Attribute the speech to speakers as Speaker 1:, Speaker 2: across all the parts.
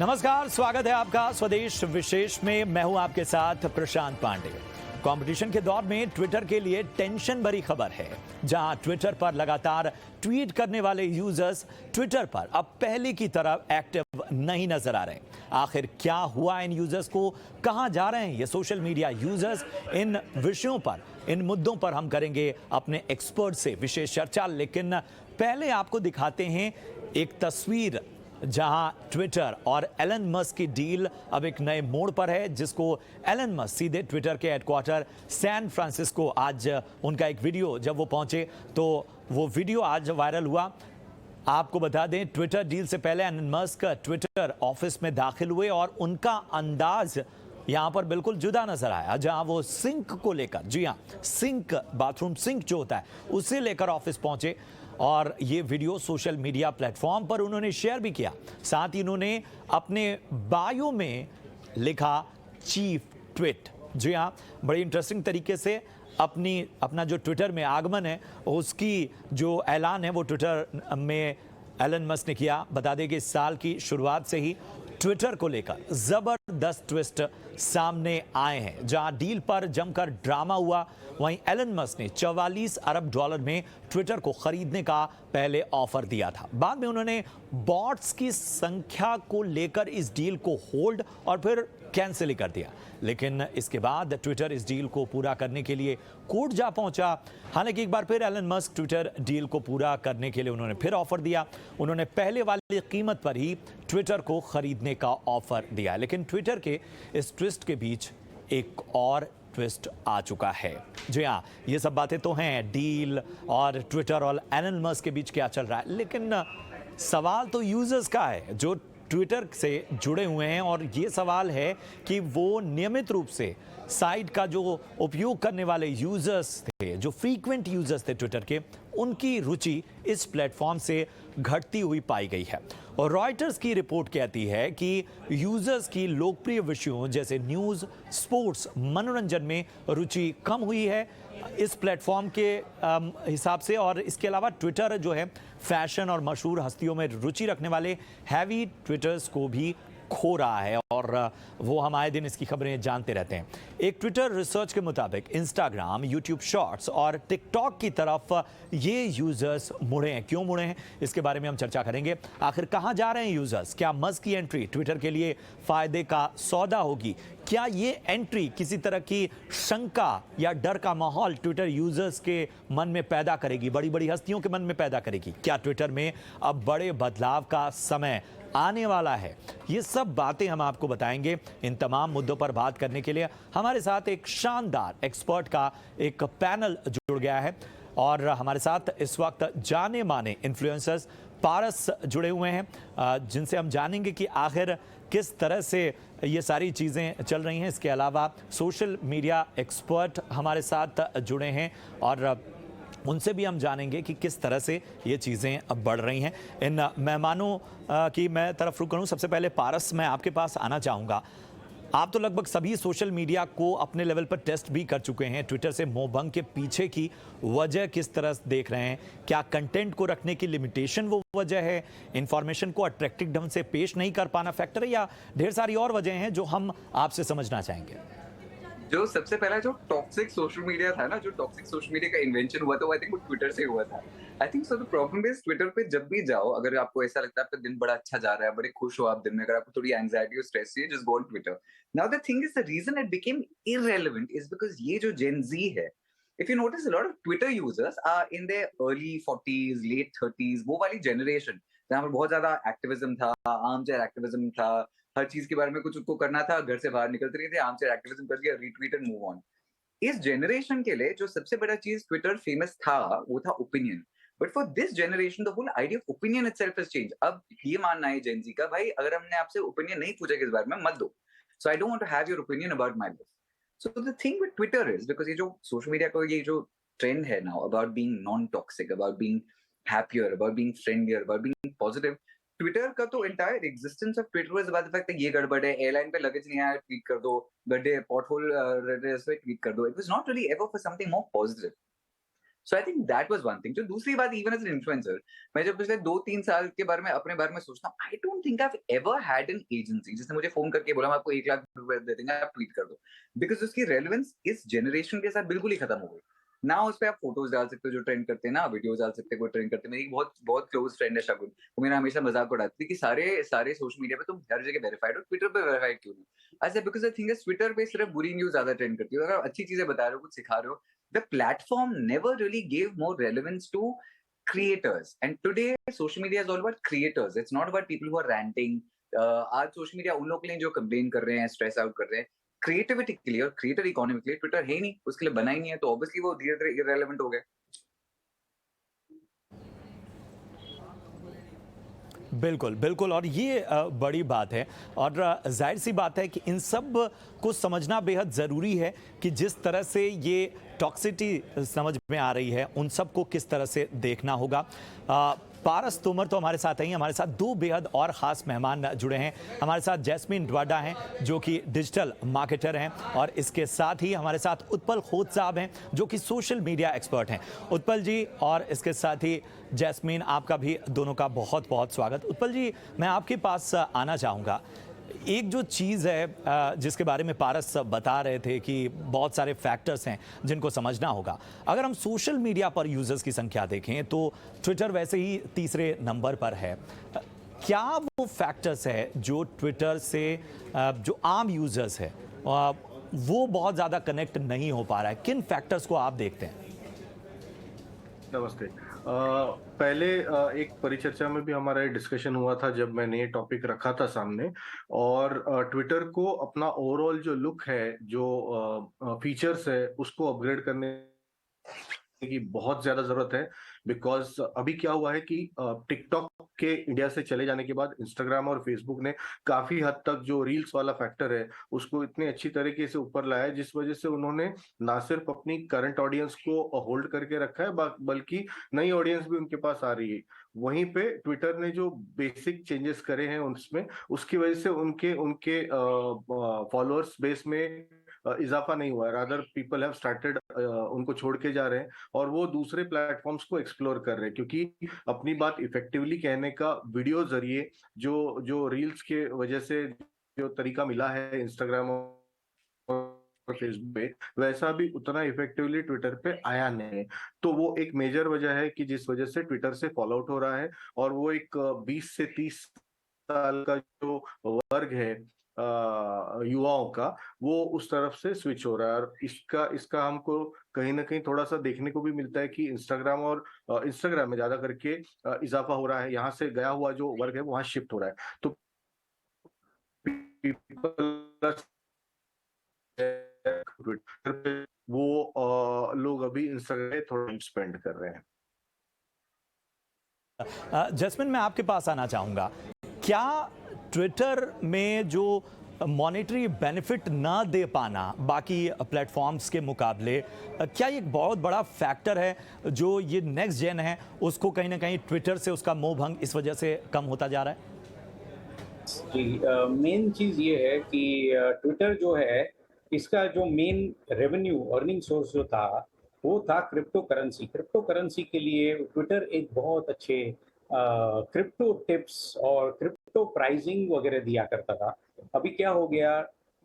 Speaker 1: नमस्कार, स्वागत है आपका स्वदेश विशेष में। मैं हूं आपके साथ प्रशांत पांडे। कंपटीशन के दौर में ट्विटर के लिए टेंशन भरी खबर है, जहां ट्विटर पर लगातार ट्वीट करने वाले यूजर्स ट्विटर पर अब पहले की तरह एक्टिव नहीं नजर आ रहे। आखिर क्या हुआ इन यूजर्स को, कहां जा रहे हैं ये सोशल मीडिया यूजर्स? इन विषयों पर, इन मुद्दों पर हम करेंगे अपने एक्सपर्ट से विशेष चर्चा। लेकिन पहले आपको दिखाते हैं एक तस्वीर जहां ट्विटर और एलन मस्क की डील अब एक नए मोड़ पर है, जिसको एलन मस्क सीधे ट्विटर के हेडक्वार्टर सैन फ्रांसिस्को, आज उनका एक वीडियो जब वो पहुंचे तो वो वीडियो आज वायरल हुआ। आपको बता दें, ट्विटर डील से पहले एलन मस्क ट्विटर ऑफिस में दाखिल हुए और उनका अंदाज यहां पर बिल्कुल जुदा नजर आया, जहां वो सिंक को लेकर, जी हां, सिंक, बाथरूम सिंक जो होता है उसे लेकर ऑफिस पहुंचे और ये वीडियो सोशल मीडिया प्लेटफॉर्म पर उन्होंने शेयर भी किया। साथ ही उन्होंने अपने बायो में लिखा चीफ ट्वीट। जी हाँ, बड़ी इंटरेस्टिंग तरीके से अपना जो ट्विटर में आगमन है उसकी जो ऐलान है वो ट्विटर में एलन मस्क ने किया। बता दें कि इस साल की शुरुआत से ही ट्विटर को लेकर जबरदस्त ट्विस्ट सामने आए हैं, जहां डील पर जमकर ड्रामा हुआ। वहीं एलन मस्क ने 44 अरब डॉलर में ट्विटर को खरीदने का पहले ऑफर दिया था। बाद में उन्होंने बॉट्स की संख्या को लेकर इस डील को होल्ड और फिर कैंसिल कर दिया। लेकिन इसके बाद ट्विटर इस डील को पूरा करने के लिए कोर्ट जा पहुंचा। हालांकि एक बार फिर एलन मस्क ट्विटर डील को पूरा करने के लिए उन्होंने फिर ऑफर दिया। उन्होंने पहले वाली कीमत पर ही ट्विटर को खरीदने का ऑफर दिया। लेकिन ट्विटर के इस ट्विस्ट के बीच एक और ट्विस्ट आ चुका है। जी हाँ, ये सब बातें तो हैं, डील और ट्विटर और एलन मस्क के बीच क्या चल रहा है, लेकिन सवाल तो यूजर्स का है जो ट्विटर से जुड़े हुए हैं। और ये सवाल है कि वो नियमित रूप से साइट का जो उपयोग करने वाले यूजर्स थे, जो फ्रीक्वेंट यूजर्स थे ट्विटर के, उनकी रुचि इस प्लेटफॉर्म से घटती हुई पाई गई है। और रॉयटर्स की रिपोर्ट कहती है कि यूजर्स की लोकप्रिय विषयों जैसे न्यूज़, स्पोर्ट्स, मनोरंजन में रुचि कम हुई है इस प्लेटफॉर्म के हिसाब से। और इसके अलावा ट्विटर जो है फैशन और मशहूर हस्तियों में रुचि रखने वाले हैवी ट्विटर्स को भी खो रहा है, और वो हम आए दिन इसकी खबरें जानते रहते हैं। एक ट्विटर रिसर्च के मुताबिक इंस्टाग्राम, यूट्यूब शॉर्ट्स और टिकटॉक की तरफ ये यूजर्स मुड़े हैं। क्यों मुड़े हैं, इसके बारे में हम चर्चा करेंगे। आखिर कहां जा रहे हैं यूजर्स? क्या मस्क की एंट्री ट्विटर के लिए फायदे का सौदा होगी? क्या ये एंट्री किसी तरह की शंका या डर का माहौल ट्विटर यूजर्स के मन में पैदा करेगी, बड़ी बड़ी हस्तियों के मन में पैदा करेगी? क्या ट्विटर में अब बड़े बदलाव का समय आने वाला है? ये सब बातें हम आपको बताएंगे। इन तमाम मुद्दों पर बात करने के लिए हमारे साथ एक शानदार एक्सपर्ट का एक पैनल जुड़ गया है, और हमारे साथ इस वक्त जाने माने इन्फ्लुएंसर्स पारस जुड़े हुए हैं, जिनसे हम जानेंगे कि आखिर किस तरह से ये सारी चीज़ें चल रही हैं। इसके अलावा सोशल मीडिया एक्सपर्ट हमारे साथ जुड़े हैं और उनसे भी हम जानेंगे कि किस तरह से ये चीज़ें अब बढ़ रही हैं। इन मेहमानों की मैं तरफ रुक करूँ। सबसे पहले पारस, मैं आपके पास आना चाहूँगा। आप तो लगभग सभी सोशल मीडिया को अपने लेवल पर टेस्ट भी कर चुके हैं। ट्विटर से मोहभंग के पीछे की वजह किस तरह से देख रहे हैं? क्या कंटेंट को रखने की लिमिटेशन वो वजह है, इंफॉर्मेशन को अट्रैक्टिव ढंग से पेश नहीं कर पाना फैक्टर है, या ढेर सारी और वजह हैं जो हम आपसे समझना चाहेंगे?
Speaker 2: जो सबसे पहला जो टॉक्सिक सोशल मीडिया था ना, जो टॉक्सिक सोशल मीडिया का इन्वेंशन हुआ था, वो आई थिंक वो ट्विटर से हुआ था। I think so the problem is Twitter पे जब भी जाओ, अगर आपको ऐसा लगता है आपका दिन बड़ा अच्छा जा रहा है, बड़े खुश हो आप दिन में, अगर आपको थोड़ी एंजाइटी और स्ट्रेस है, just go on Twitter. Now the thing is the reason it became irrelevant is because ये जो जेन ज़ी है, if you notice a lot of Twitter users are in their early 40s, late 30s, वो वाली generation जहां पर बहुत ज्यादा activism था, आर्म चेयर एक्टिविज्म था, हर चीज के बारे में कुछ उसको करना था, घर से बाहर निकलते नहीं थे, आर्म चेयर एक्टिविज्म कर दिया, रीट्वीट एंड मूव ऑन। इस जनरेशन के लिए जो सबसे बड़ा चीज ट्विटर फेमस था वो था opinion. But for this generation the whole idea of opinion itself has change. अब ये मानना है जेन ज़ी का, भाई अगर हमने आपसे ओपिनियन नहीं पूछा कि इस बारे में, मत दो। So I don't want to have your opinion about my life. So the thing with Twitter is because ये जो सोशल मीडिया का ये जो ट्रेंड है now about being non toxic, about being happier, about being friendlier, about being positive, Twitter का तो entire existence of Twitter was about the fact that ये गड़बड़ है, एयरलाइन पे लगेज नहीं आया, ट्वीट कर दो, गड्ढे पॉटहोल पे ट्वीट कर दो। It was not really ever for something more positive. So I think that was one thing. जो दूसरी बात, इवन एज एन इन्फ्लुएंसर, मैं जब पिछले 2-3 साल के बारे में, अपने बारे में सोचता हूँ, I don't think I have ever had an agency जिसने मुझे फोन करके बोला, मैं आपको 1 लाख रुपए दे देंगे, आप ट्वीट कर दो। बिकॉज़ उसकी रेलेवेंस इस जनरेशन के साथ बिल्कुल ही खत्म हो गई। ना उस पे आप फोटोज डाल सकते हो जो ट्रेंड करते हैं, ना वीडियोस डाल सकते हो कोई ट्रेंड करते हैं। मेरी एक बहुत बहुत क्लोज फ्रेंड है शगुन, वो मेरा हमेशा मजाक उड़ाती थी कि सारे सोशल मीडिया पे तुम हर जगह वेरीफाइड हो, ट्विटर पे वेरीफाइड क्यों नहीं? I said because I think Twitter पे सिर्फ बुरी न्यूज़ ज्यादा ट्रेंड करती है। अगर आप अच्छी चीजें बता रहे हो, कुछ सिखा रहे हो, the platform never really gave more relevance to creators, and today social media is all about creators. It's not about people who are ranting. आज सोशल मीडिया उन लोगों के लिए जो कंप्लेन कर रहे हैं, स्ट्रेस आउट कर रहे हैं, क्रिएटिविटी के लिए और क्रिएटर इकोनॉमी के लिए ट्विटर है ही नहीं, उसके लिए बना ही नहीं है, तो ऑब्वियसली वो धीरे धीरे इररेलेवेंट हो गया।
Speaker 1: बिल्कुल, बिल्कुल, और ये बड़ी बात है, और ज़ाहिर सी बात है कि इन सब को समझना बेहद ज़रूरी है कि जिस तरह से ये टॉक्सिसिटी समझ में आ रही है, उन सब को किस तरह से देखना होगा। पारस तोमर तो हमारे साथ हैं, हमारे साथ दो बेहद और ख़ास मेहमान जुड़े हैं। हमारे साथ जैस्मिन ड्वाडा हैं जो कि डिजिटल मार्केटर हैं, और इसके साथ ही हमारे साथ उत्पल खोत साहब हैं जो कि सोशल मीडिया एक्सपर्ट हैं। उत्पल जी और इसके साथ ही जैस्मिन, आपका भी दोनों का बहुत बहुत स्वागत। उत्पल जी, मैं आपके पास आना चाहूँगा। एक जो चीज़ है जिसके बारे में पारस बता रहे थे कि बहुत सारे फैक्टर्स हैं जिनको समझना होगा। अगर हम सोशल मीडिया पर यूज़र्स की संख्या देखें तो ट्विटर वैसे ही तीसरे नंबर पर है। क्या वो फैक्टर्स है जो ट्विटर से जो आम यूज़र्स है वो बहुत ज़्यादा कनेक्ट नहीं हो पा रहा है? किन फैक्टर्स को आप देखते हैं?
Speaker 3: नमस्ते। पहले एक परिचर्चा में भी हमारा डिस्कशन हुआ था जब मैंने ये टॉपिक रखा था सामने, और ट्विटर को अपना ओवरऑल जो लुक है, जो फीचर्स है, उसको अपग्रेड करने की बहुत ज्यादा जरूरत है। बिकॉज अभी क्या हुआ है कि टिकटॉक के इंडिया से चले जाने के बाद इंस्टाग्राम और फेसबुक ने काफी हद तक जो रील्स वाला फैक्टर है उसको इतने अच्छी तरीके से ऊपर लाया है, जिस वजह से उन्होंने ना सिर्फ अपनी करंट ऑडियंस को होल्ड करके रखा है, बल्कि नई ऑडियंस भी उनके पास आ रही है। वहीं पे ट्विटर ने जो बेसिक चेंजेस करे हैं उसमें, उसकी वजह से उनके उनके फॉलोअर्स बेस में इजाफा नहीं हुआ है। रादर पीपल हैव स्टार्टेड उनको छोड़ के जा रहे हैं और वो दूसरे प्लेटफॉर्म्स को एक्सप्लोर कर रहे हैं, क्योंकि अपनी बात इफेक्टिवली कहने का वीडियो जरिए जो जो रील्स के वजह से जो तरीका मिला है इंस्टाग्राम और फेसबुक पे, वैसा भी उतना इफेक्टिवली ट्विटर पे आया नहीं। तो वो एक मेजर वजह है कि जिस वजह से ट्विटर से फॉलो आउट हो रहा है, और वो एक 20 से 30 साल का जो वर्ग है युवाओं का, वो उस तरफ से स्विच हो रहा है। और इसका हमको कहीं ना कहीं थोड़ा सा देखने को भी मिलता है कि इंस्टाग्राम में ज्यादा करके इजाफा हो रहा है। यहाँ से गया हुआ जो वर्ग है वहां शिफ्ट हो रहा है। तो ट्विटर पे वो लोग अभी इंस्टाग्राम पे थोड़ा स्पेंड कर रहे हैं।
Speaker 1: जैस्मिन, मैं आपके पास आना चाहूँगा। क्या ट्विटर में जो मॉनेटरी बेनिफिट ना दे पाना बाकी प्लेटफॉर्म्स के मुकाबले, क्या ये एक बहुत बड़ा फैक्टर है जो ये नेक्स्ट जेन है उसको कहीं ना कहीं ट्विटर से उसका मोह भंग इस वजह से कम होता जा रहा है?
Speaker 4: जी, मेन चीज़ ये है कि ट्विटर जो है, इसका जो मेन रेवेन्यू अर्निंग सोर्स जो था, वो था क्रिप्टो करेंसी। क्रिप्टो करेंसी के लिए ट्विटर एक बहुत अच्छे क्रिप्टो टिप्स और क्रिप्टो प्राइसिंग वगैरह दिया करता था। अभी क्या हो गया,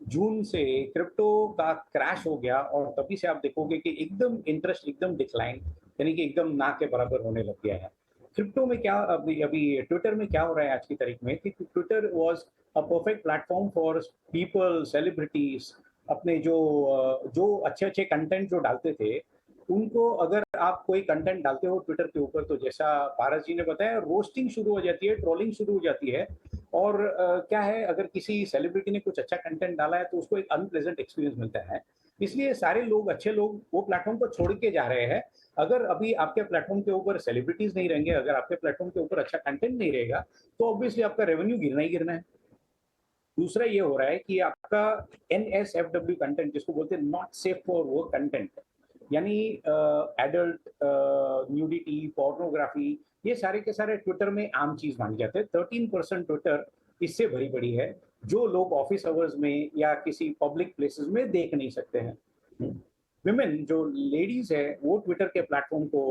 Speaker 4: जून से क्रिप्टो का क्रैश हो गया और तभी से आप देखोगे कि एकदम इंटरेस्ट एकदम डिक्लाइन, यानी कि एकदम ना के बराबर होने लग गया है। क्रिप्टो में क्या अभी अभी ट्विटर में क्या हो रहा है आज की तारीख में कि Twitter was a perfect platform for people, celebrities, अपने जो अच्छे अच्छे कंटेंट जो डालते थे उनको, अगर आप कोई कंटेंट डालते हो ट्विटर के ऊपर, तो जैसा पारस जी ने बताया, रोस्टिंग शुरू हो जाती है, ट्रोलिंग शुरू हो जाती है। और क्या है, अगर किसी सेलिब्रिटी ने कुछ अच्छा कंटेंट डाला है तो उसको एक अनप्लेजेंट एक्सपीरियंस मिलता है। इसलिए सारे लोग, अच्छे लोग, वो प्लेटफॉर्म को छोड़ के जा रहे हैं। अगर अभी आपके प्लेटफॉर्म के ऊपर सेलिब्रिटीज नहीं रहेंगे, अगर आपके प्लेटफॉर्म के ऊपर अच्छा कंटेंट नहीं रहेगा, तो ऑब्वियसली आपका रेवेन्यू गिरना ही गिरना है। दूसरा ये हो रहा है कि आपका NSFW कंटेंट, जिसको बोलते हैं not safe for work content, यानी एडल्ट, न्यूडिटी, पोर्नोग्राफी, ये सारे के सारे ट्विटर में आम चीज मानी जाते हैं। 13% ट्विटर इससे भरी पड़ी है, जो लोग ऑफिस आवर्स में या किसी पब्लिक प्लेसेस में देख नहीं सकते हैं। विमेन जो लेडीज है वो ट्विटर के प्लेटफॉर्म को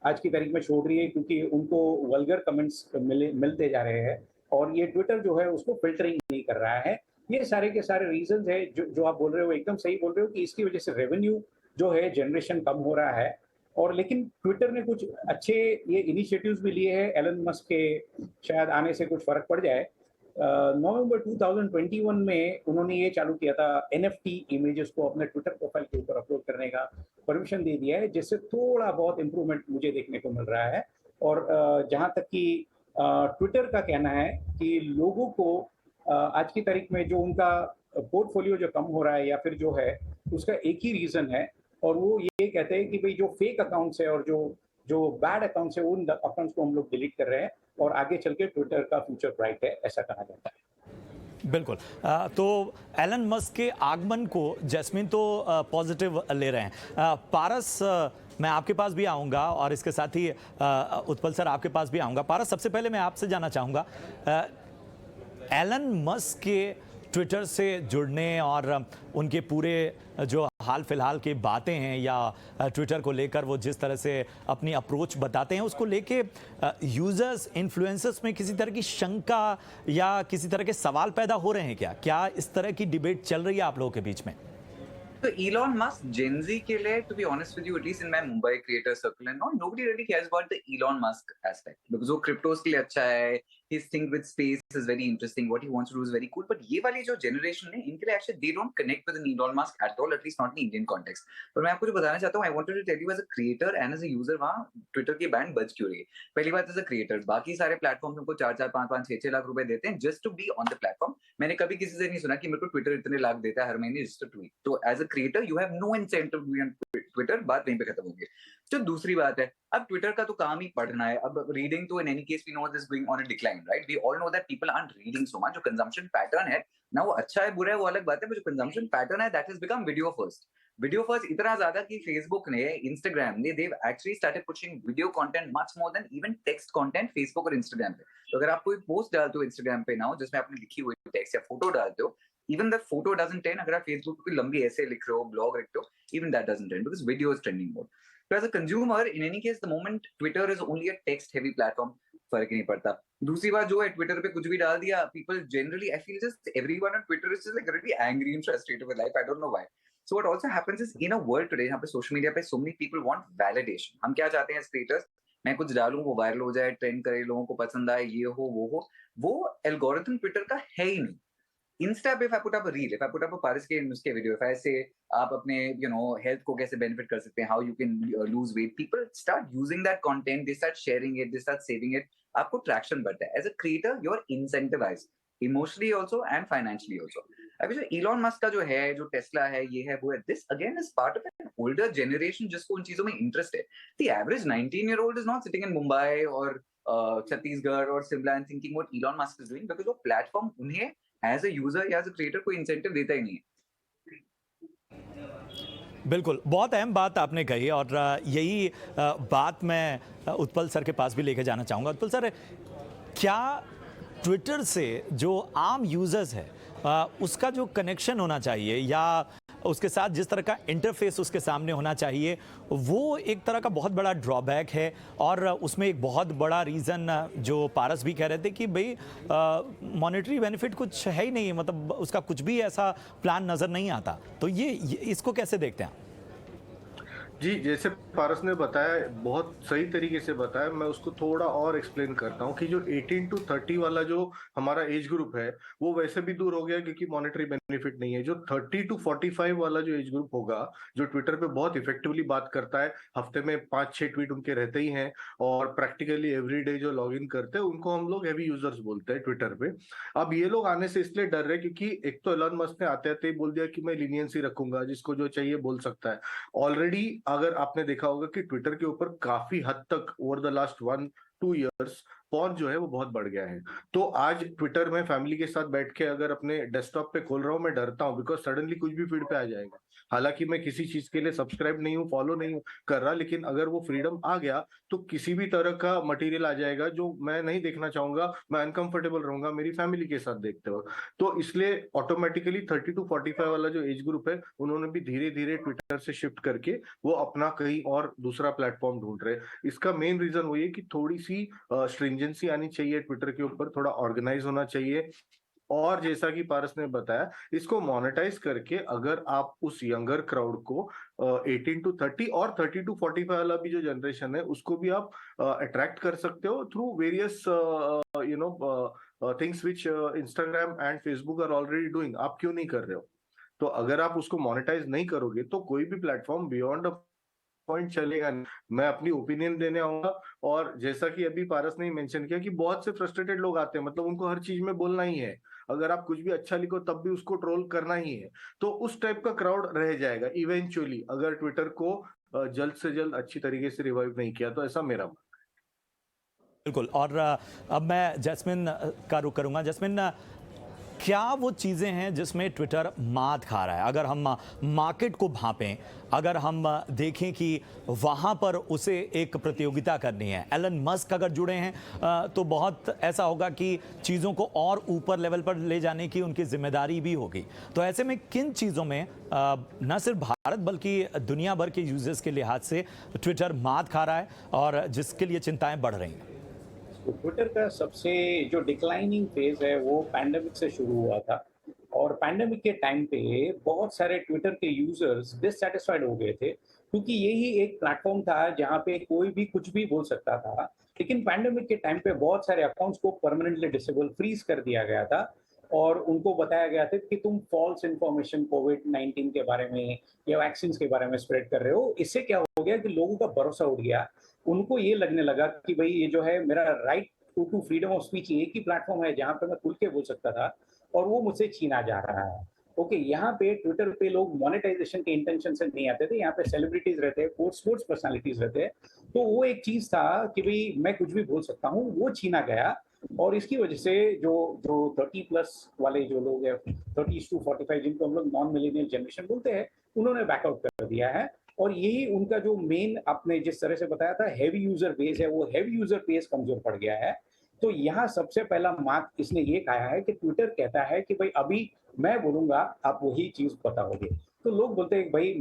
Speaker 4: आज की तारीख में छोड़ रही है, क्योंकि उनको वल्गर कमेंट्स मिलते जा रहे हैं और ये ट्विटर जो है उसको फिल्टरिंग नहीं कर रहा है। ये सारे के सारे रीजंस है जो आप बोल रहे हो, एकदम सही बोल रहे हो कि इसकी वजह से रेवेन्यू जो है जनरेशन कम हो रहा है। और लेकिन ट्विटर ने कुछ अच्छे ये इनिशिएटिव्स भी लिए हैं, एलन मस्क के शायद आने से कुछ फर्क पड़ जाए। नवंबर 2021 में उन्होंने ये चालू किया था, NFT इमेजेस को अपने ट्विटर प्रोफाइल के ऊपर अपलोड करने का परमिशन दे दिया है, जिससे थोड़ा बहुत इम्प्रूवमेंट मुझे देखने को मिल रहा है। और जहाँ तक कि ट्विटर का कहना है कि लोगों को आज की तारीख में जो उनका पोर्टफोलियो जो कम हो रहा है या फिर जो है उसका एक ही रीजन है, और वो ये कहते हैं कि भाई जो फेक अकाउंट्स है और जो बैड अकाउंट्स है उन अकाउंट्स को हम लोग डिलीट कर रहे हैं और आगे चल के ट्विटर का फ्यूचर ब्राइट है, ऐसा कहा जाता है।
Speaker 1: बिल्कुल। तो एलन मस्क के आगमन को जैस्मिन तो पॉजिटिव ले रहे हैं। पारस, मैं आपके पास भी आऊँगा और इसके साथ ही उत्पल सर आपके पास भी आऊँगा। पारस, सबसे पहले मैं आपसे जानना चाहूँगा, एलन मस्क के ट्विटर से जुड़ने और उनके पूरे जो हाल फिलहाल की बातें हैं या ट्विटर को लेकर वो जिस तरह से अपनी अप्रोच बताते हैं, उसको लेके यूजर्स, इन्फ्लुएंसर्स में किसी तरह की शंका या किसी तरह के सवाल पैदा हो रहे हैं क्या इस तरह की डिबेट चल रही है आप लोगों के बीच में?
Speaker 2: So Elon Musk, Gen Z के लिए, to be honest with you, at least in my Mumbai creator circle and all, nobody really cares about the Elon Musk aspect because वो cryptos के लिए अच्छा है, his thing with space is very interesting, what he wants to do is very cool. But ये वाली जो generation है, इनके लिए actually they don't connect with an Elon Musk at all, at least not in the Indian context. पर मैं आपको जो बताना चाहता हूँ, I wanted to tell you as a creator and as a user, वहाँ Twitter की बैंड बज क्यों रही है? पहली बात as a creator, बाकी सारे प्लेटफॉर्म हमको 4-4, 5-5, 6-6 लाख रुपए देते हैं just to be on the platform. मैंने कभी किसी से नहीं सुना कि मेरे को Twitter इतने लाख देता है हर महीने just to tweet. तो as a creator, you have no incentive to be on Twitter. बात वहीं पे खत्म होगी। जो दूसरी बात है, अब ट्विटर का तो काम ही पढ़ना है। अब रीडिंग तो in any case we know this going on a decline, right? We all know that people aren't reading so much. जो consumption pattern है ना, वो अच्छा है बुरा है वो अलग बात है, पर जो consumption pattern है that has become video first. Video first इतना ज्यादा कि Facebook ने, Instagram ने, they've actually started pushing video content much more than even text content Facebook और Instagram पे। तो अगर आप कोई पोस्ट डालते हो Instagram पे ना, जिसमें आपने लिखी हुई टेक्स्ट या फोटो डालते हो, even the photo doesn't trend. अगर आप Facebook पे कोई लंबी ऐसे लिख रहे हो, ब्लॉग लिख रहे हो, even that doesn't trend because video is trending more. So as a consumer, in any case, the moment Twitter is only a text-heavy platform, फर्क नहीं पड़ता। दूसरी बात जो है, ट्विटर पे कुछ भी डाल दिया, people generally, I feel just everyone on Twitter is just like really angry and frustrated with life. I don't know why. So what also happens is in a world today, यहाँ पे social media पे so many people want validation. हम क्या चाहते हैं creators? मैं कुछ डालूं, वो वायरल हो जाए, ट्रेंड करे, लोगों को पसंद आए, ये हो, वो एल्गोरिथम ट्विटर का है ही नहीं। Insta पे if I put up a reel, if I put up a Paris के नुस्खे video, if I say आप अपने health को कैसे benefit कर सकते हैं, how you can lose weight, people start using that content, they start sharing it, they start saving it, आपको traction बढ़ता है। As a creator, you're incentivized emotionally also and financially also. अभी जो Elon Musk का जो है, जो Tesla है, ये है, वो है, this again is part of an older generation जिसको उन चीजों में interest है। The average 19-year-old is not sitting in Mumbai or Chhattisgarh or Simla and thinking what Elon Musk is doing because वो platform उन्हें as a user या as a creator कोई incentive देता ही नहीं है।
Speaker 1: बिल्कुल, बहुत अहम बात आपने कही और यही बात मैं उत्पल सर के पास भी लेके जाना चाहूँगा। उत्पल सर, क्या ट्विटर से जो आम यूजर्स है उसका जो कनेक्शन होना चाहिए या उसके साथ जिस तरह का इंटरफेस उसके सामने होना चाहिए, वो एक तरह का बहुत बड़ा ड्रॉबैक है और उसमें एक बहुत बड़ा रीज़न जो पारस भी कह रहे थे कि भाई मॉनेटरी बेनिफिट कुछ है ही नहीं, मतलब उसका कुछ भी ऐसा प्लान नज़र नहीं आता। तो ये इसको कैसे देखते हैं?
Speaker 3: जी, जैसे पारस ने बताया, बहुत सही तरीके से बताया। मैं उसको थोड़ा और एक्सप्लेन करता हूँ कि जो 18 to 30 वाला जो हमारा एज ग्रुप है वो वैसे भी दूर हो गया क्योंकि मॉनेटरी बेनिफिट नहीं है। जो 30 to 45 वाला जो एज ग्रुप होगा, जो ट्विटर पे बहुत इफेक्टिवली बात करता है, हफ्ते में 5-6 ट्वीट उनके रहते ही हैं और प्रैक्टिकली एवरीडे जो लॉग इन करते हैं, उनको हम लोग हैवी यूजर्स बोलते हैं ट्विटर पे। अब ये लोग आने से इसलिए डर रहे क्योंकि एक तो एलन मस्क ने आते आते ही बोल दिया कि मैं लीनियंसी रखूंगा, जिसको जो चाहिए बोल सकता है। ऑलरेडी अगर आपने देखा होगा कि ट्विटर के ऊपर काफी हद तक ओवर द लास्ट 1-2 years पहुंच जो है वो बहुत बढ़ गया है। तो आज ट्विटर में फैमिली के साथ बैठ के अगर अपने डेस्कटॉप पे खोल रहा हूँ, मैं डरता हूँ बिकॉज सडनली कुछ भी फीड पे आ जाएगा। हालांकि मैं किसी चीज के लिए सब्सक्राइब नहीं हूँ, फॉलो नहीं हूँ कर रहा, लेकिन अगर वो फ्रीडम आ गया तो किसी भी तरह का मटेरियल आ जाएगा जो मैं नहीं देखना चाहूंगा, मैं अनकंफर्टेबल रहूंगा मेरी फैमिली के साथ देखते वक्त। तो इसलिए ऑटोमेटिकली 30 to 45 वाला जो एज ग्रुप है, उन्होंने भी धीरे धीरे ट्विटर से शिफ्ट करके वो अपना कहीं और दूसरा प्लेटफॉर्म ढूंढ रहे हैं। इसका मेन रीजन वही है कि थोड़ी सी स्ट्रिंजेंसी आनी चाहिए ट्विटर के ऊपर, थोड़ा ऑर्गेनाइज होना चाहिए। और जैसा कि पारस ने बताया, इसको मोनेटाइज करके अगर आप उस यंगर क्राउड को 18 to 30 और 30 to 45 वाला भी जो जनरेशन है उसको भी आप अट्रैक्ट कर सकते हो through various things which Instagram and Facebook are already doing. आप क्यों नहीं कर रहे हो? तो अगर आप उसको मोनेटाइज नहीं करोगे तो कोई भी प्लेटफॉर्म बियॉन्ड पॉइंट चलेगा नहीं। मैं अपनी ओपिनियन देने आऊंगा, और जैसा कि अभी पारस ने मेंशन किया कि बहुत से फ्रस्ट्रेटेड लोग आते हैं, मतलब उनको हर चीज में बोलना ही है, अगर आप कुछ भी अच्छा लिखो तब भी उसको ट्रोल करना ही है। तो उस टाइप का क्राउड रह जाएगा इवेंचुअली, अगर ट्विटर को जल्द से जल्द अच्छी तरीके से रिवाइव नहीं किया तो, ऐसा मेरा मानना है।
Speaker 1: बिल्कुल। और अब मैं जैस्मिन का रुख करूंगा। जैस्मिन, क्या वो चीज़ें हैं जिसमें ट्विटर मात खा रहा है? अगर हम मार्केट को भांपें, अगर हम देखें कि वहाँ पर उसे एक प्रतियोगिता करनी है, एलन मस्क अगर जुड़े हैं तो बहुत ऐसा होगा कि चीज़ों को और ऊपर लेवल पर ले जाने की उनकी जिम्मेदारी भी होगी। तो ऐसे में किन चीज़ों में न सिर्फ भारत बल्कि दुनिया भर के यूजर्स के लिहाज से ट्विटर मात खा रहा है और जिसके लिए चिंताएं बढ़ रही हैं?
Speaker 4: तो ट्विटर का सबसे जो डिक्लाइनिंग फेज है वो पैंडेमिक से शुरू हुआ था, और पैंडेमिक के टाइम पे बहुत सारे ट्विटर के यूजर्स डिससेटिस्फाइड हो गए थे, क्योंकि यही एक प्लेटफॉर्म था जहाँ पे कोई भी कुछ भी बोल सकता था। लेकिन पैंडेमिक के टाइम पे बहुत सारे अकाउंट्स को परमानेंटली डिसेबल फ्रीज कर दिया गया था, और उनको बताया गया था कि तुम फॉल्स इंफॉर्मेशन कोविड-19 के बारे में या वैक्सीन के बारे में स्प्रेड कर रहे हो। इससे क्या हो गया कि लोगों का भरोसा उठ गया। उनको ये लगने लगा कि भाई ये जो है मेरा right to freedom of speech, एक ही प्लेटफॉर्म है जहाँ पे मैं खुल के बोल सकता था, और वो मुझसे छीना जा रहा है। ओके, यहाँ पे ट्विटर पे लोग मोनेटाइजेशन के इंटेंशन से नहीं आते थे, यहाँ पे सेलिब्रिटीज रहते हैं, स्पोर्ट्स पर्सनालिटीज रहते हैं, तो वो एक चीज था कि भाई मैं कुछ भी बोल सकता हूँ, वो छीना गया। और इसकी वजह से जो जो 30+ वाले जो लोग हैं, 30 to 45, जिनको हम लोग नॉन मिलेनियल जनरेशन बोलते हैं, उन्होंने बैकआउट कर दिया है। और यही उनका जो मेन, आपने जिस तरह से बताया था, हैवी यूजर बेस है, वो हैवी यूजर बेस कमजोर पड़ गया है। तो यहाँ सबसे पहला मार्क इसने ये खाया है कि ट्विटर कहता है कि भाई अभी मैं बोलूंगा, आप वही चीज बताओगे। तो लोग बोलते हैं भाई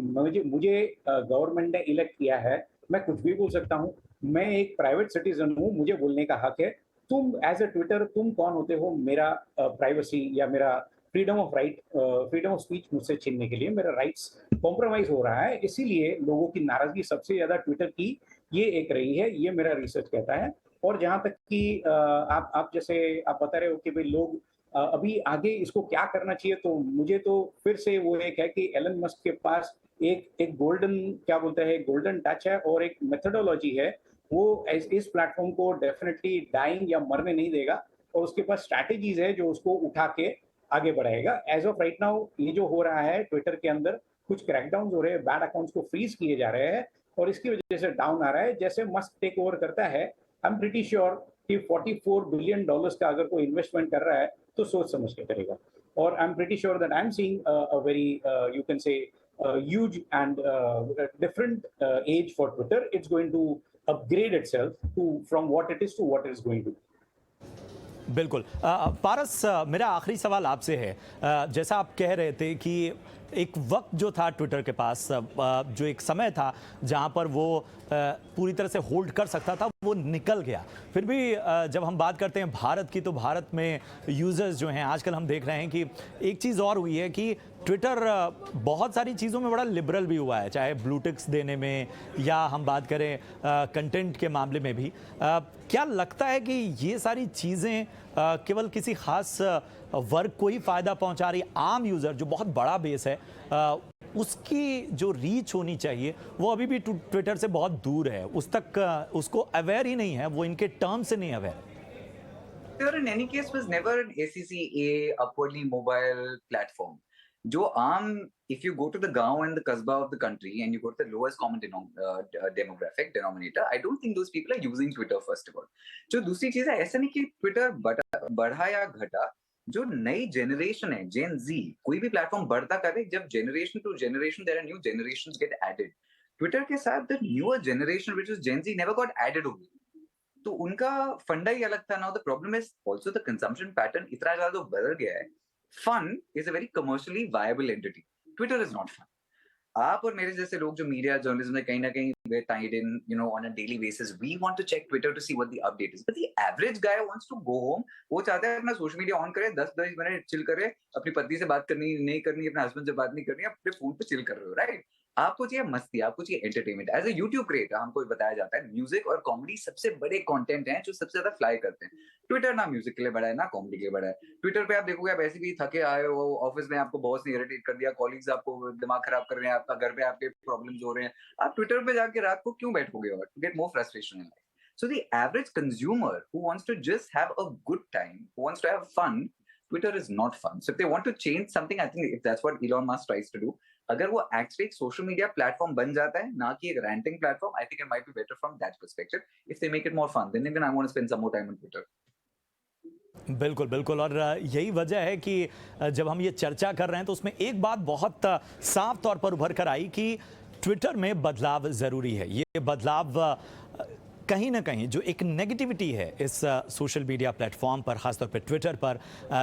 Speaker 4: मुझे गवर्नमेंट ने इलेक्ट किया है, मैं कुछ भी बोल सकता हूँ, मैं एक प्राइवेट सिटीजन हूँ, मुझे बोलने का हक है। तुम एज ए ट्विटर तुम कौन होते हो मेरा प्राइवेसी या मेरा फ्रीडम ऑफ स्पीच मुझसे छीनने के लिए? मेरा राइट्स कॉम्प्रोमाइज हो रहा है। इसीलिए लोगों की नाराजगी सबसे ज्यादा ट्विटर की ये एक रही है, ये मेरा रिसर्च कहता है। और जहां तक कि आप जैसे आप बता रहे हो कि भाई लोग अभी आगे इसको क्या करना चाहिए, तो मुझे तो फिर से वो एक है कि एलन मस्क के पास एक गोल्डन, क्या बोलते हैं, गोल्डन टच है और एक मेथोडोलॉजी है। वो इस प्लेटफॉर्म को डेफिनेटली डाइंग या मरने नहीं देगा, और उसके पास स्ट्रैटेजीज है जो उसको उठा के आगे बढ़ाएगा। एज ऑफ राइट नाउ ये जो हो रहा है ट्विटर के अंदर, कुछ क्रैकडाउन हो रहे हैं, बैड अकाउंट्स को फ्रीज किए जा रहे हैं, और इसकी वजह से डाउन आ रहा है। जैसे मस्क टेक ओवर करता है, आई एम प्रीटी श्योर कि $44 बिलियन का अगर कोई इन्वेस्टमेंट कर रहा है तो सोच समझ के करेगा। और I am pretty sure that I am seeing a very you can say huge and different age for Twitter. It's going to upgrade itself from what it is to what it is going to be.
Speaker 1: बिल्कुल। पारस, मेरा आखिरी सवाल आपसे है। जैसा आप कह रहे थे कि एक वक्त जो था ट्विटर के पास, जो एक समय था जहां पर वो पूरी तरह से होल्ड कर सकता था, वो निकल गया। फिर भी जब हम बात करते हैं भारत की, तो भारत में यूजर्स जो हैं, आजकल हम देख रहे हैं कि एक चीज़ और हुई है कि ट्विटर बहुत सारी चीज़ों में बड़ा लिबरल भी हुआ है, चाहे ब्लू टिक्स देने में या हम बात करें कंटेंट के मामले में भी। क्या लगता है कि ये सारी चीज़ें केवल किसी खास वर्ग को ही फ़ायदा पहुंचा रही? आम यूज़र जो बहुत बड़ा बेस है, उसकी जो रीच होनी चाहिए वो अभी भी ट्विटर से बहुत दूर है, उस तक उसको अवेयर ही नहीं है, वो इनके टर्म से नहीं aware.
Speaker 2: Twitter in any case was never an ACCA upwardly mobile platform. जो आम, if you go to the गांव and the kasbah of the country and you go to the lowest common demographic denominator, I don't think those people are using Twitter first of all. जो दूसरी चीज है, ऐसा नहीं कि Twitter बढ़ा या घटा, जो नई जनरेशन है, जेन जी, कोई भी प्लेटफॉर्म बढ़ता करे, जब generation to generation there are new generations get added, Twitter के साथ the newer generation which is Gen Z never got added over, तो उनका फंडा ही अलग था. Now the problem is also the consumption pattern इतना ज्यादा तो बदल गया है. Fun is a very commercially viable entity, Twitter is not fun. आप और मेरे जैसे लोग जो मीडिया जर्नलिज्म में कहीं ना कहीं we're tied in, you know, on a daily basis, we want to check Twitter to see what the update is, but the average guy wants to go home, वो चाहता है अपना सोशल मीडिया ऑन करे, 10-10 minute chill करे, अपनी पत्नी से बात करनी नहीं करनी, अपने हस्बैंड से बात नहीं करनी, अपने फोन पे चिल कर रहे हो, राइट? आपको चाहिए मस्ती, आपको चाहिए entertainment. As a YouTube creator हमको बताया जाता है म्यूजिक और कॉमेडी सबसे बड़े कंटेंट हैं जो सबसे ज्यादा फ्लाई करते हैं. ट्विटर ना म्यूजिक के लिए बड़ा है ना कॉमेडी के लिए बड़ा है. ट्विटर पे आप देखोगे, आप ऐसे भी थके आए हो, ऑफिस में आपको बॉस ने इरिटेट कर दिया, कॉलीग्स आपको दिमाग खराब कर रहे हैं, आपका घर पे आपके प्रॉब्लम्स हो रहे हैं, आप ट्विटर पे जाके रात को क्यों बैठोगे और get more frustration in life. So the average consumer who wants to just have a good time, who wants to have fun, Twitter is not fun. So if they want to change something, I think if that's what Elon Musk tries to do, अगर वो actually एक social media platform बन जाता है, ना कि एक ranting platform, I think it might be better from that perspective. If they make it more fun, then even I want to spend some more time on Twitter.
Speaker 1: बिल्कुल बिल्कुल. और यही वजह है कि जब हम ये चर्चा कर रहे हैं तो उसमें एक बात बहुत साफ तौर पर उभर कर आई कि ट्विटर में बदलाव ज़रूरी है. ये बदलाव कहीं ना कहीं जो एक नेगेटिविटी है इस सोशल मीडिया प्लेटफॉर्म पर, ख़ासतौर पर ट्विटर पर,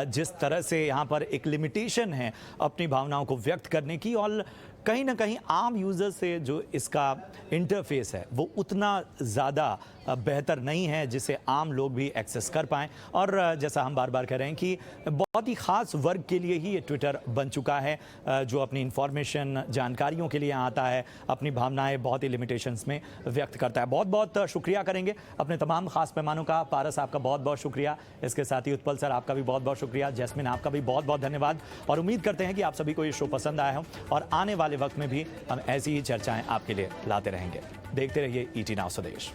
Speaker 1: जिस तरह से यहाँ पर एक लिमिटेशन है अपनी भावनाओं को व्यक्त करने की, और कहीं ना कहीं आम यूज़र से जो इसका इंटरफेस है वो उतना ज़्यादा बेहतर नहीं है जिसे आम लोग भी एक्सेस कर पाएँ. और जैसा हम बार बार कह रहे हैं कि बहुत ही ख़ास वर्ग के लिए ही ये ट्विटर बन चुका है, जो अपनी इंफॉर्मेशन, जानकारियों के लिए आता है, अपनी भावनाएं बहुत ही लिमिटेशंस में व्यक्त करता है. बहुत बहुत शुक्रिया करेंगे अपने तमाम ख़ास मेहमानों का. पारस, आपका बहुत बहुत शुक्रिया. इसके साथ ही उत्पल सर, आपका भी बहुत बहुत शुक्रिया. जैस्मिन, आपका भी बहुत बहुत धन्यवाद. और उम्मीद करते हैं कि आप सभी को ये शो पसंद आया हो और आने वाले वक्त में भी हम ऐसी ही चर्चाएं आपके लिए लाते रहेंगे. देखते रहिए ET Now स्वदेश.